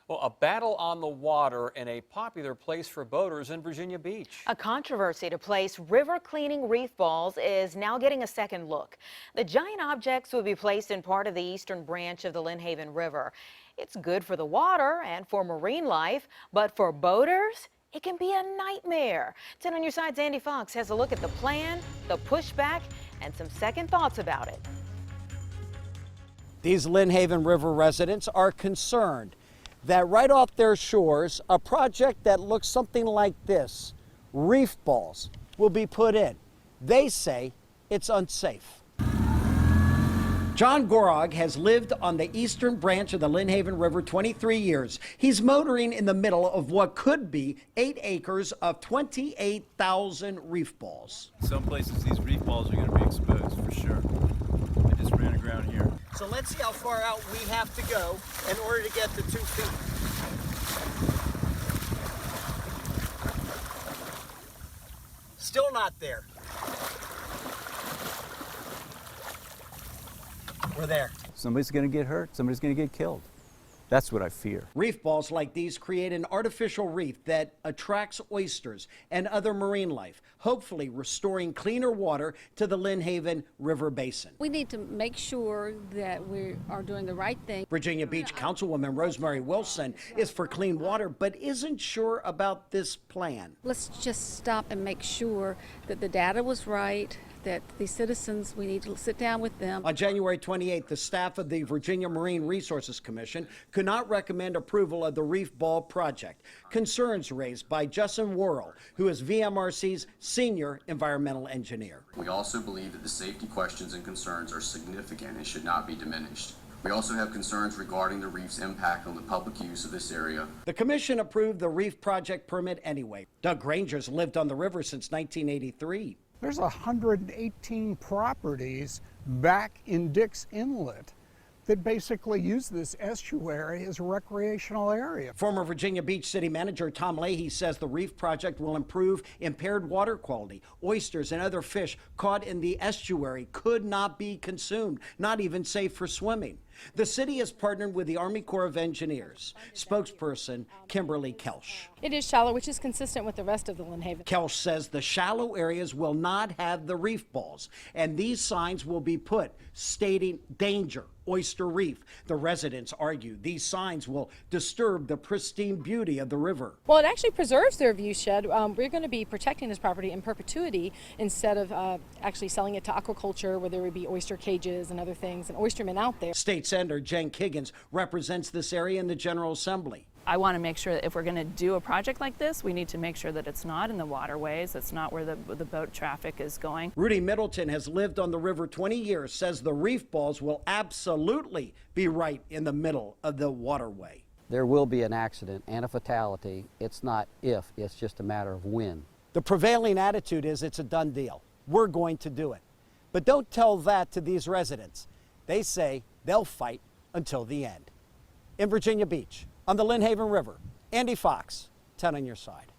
Well, a battle on the water in a popular place for boaters in Virginia Beach. A controversy to place river cleaning reef balls is now getting a second look. The giant objects will be placed in part of the eastern branch of the Lynnhaven River. It's good for the water and for marine life, but for boaters, it can be a nightmare. 10 on your side's Andy Fox has a look at the plan, the pushback, and some second thoughts about it. These Lynnhaven River residents are concerned that right off their shores, a project that looks something like this, reef balls, will be put in. They say it's unsafe. John Gorog has lived on the eastern branch of the Lynnhaven River 23 years. He's motoring in the middle of what could be 8 acres of 28,000 reef balls. Some places these reef balls are going to be exposed for sure. I just ran aground here. So let's see how far out we have to go in order to get to 2 feet. Still not there. We're there. Somebody's going to get hurt. Somebody's going to get killed. That's what I fear. Reef balls like these create an artificial reef that attracts oysters and other marine life, hopefully restoring cleaner water to the Lynnhaven River basin. We need to make sure that we are doing the right thing. Virginia Beach Councilwoman Rosemary Wilson is for clean water, but isn't sure about this plan. Let's just stop and make sure that the data was right, that the citizens, we need to sit down with them. On January 28th, the staff of the Virginia Marine Resources Commission could not recommend approval of the reef ball project. Concerns raised by Justin Worrell, who is VMRC's senior environmental engineer. We also believe that the safety questions and concerns are significant and should not be diminished. We also have concerns regarding the reef's impact on the public use of this area. The commission approved the reef project permit anyway. Doug Granger's lived on the river since 1983. There's 118 properties back in Dix Inlet that basically use this estuary as a recreational area. Former Virginia Beach City Manager Tom Leahy says the reef project will improve impaired water quality. Oysters and other fish caught in the estuary could not be consumed, not even safe for swimming. The city has partnered with the Army Corps of Engineers. Spokesperson KIMBERLY KOELSCH. It is shallow, which is consistent with the rest of the Lynnhaven. KOELSCH says the shallow areas will not have the reef balls, and these signs will be put stating danger, oyster reef. The residents argue these signs will disturb the pristine beauty of the river. Well, it actually preserves their view shed. We're going to be protecting this property in perpetuity instead of actually selling it to aquaculture, where there would be oyster cages and other things and oystermen out there. State Senator Jen Kiggins represents this area in the General Assembly. I want to make sure that if we're going to do a project like this, we need to make sure that it's not in the waterways, it's not where the boat traffic is going. Rudy Middleton has lived on the river 20 years, says the reef balls will absolutely be right in the middle of the waterway. There will be an accident and a fatality. It's not if, it's just a matter of when. The prevailing attitude is it's a done deal. We're going to do it. But don't tell that to these residents. They say they'll fight until the end. In Virginia Beach, on the Lynnhaven River, Andy Fox, 10 on your side.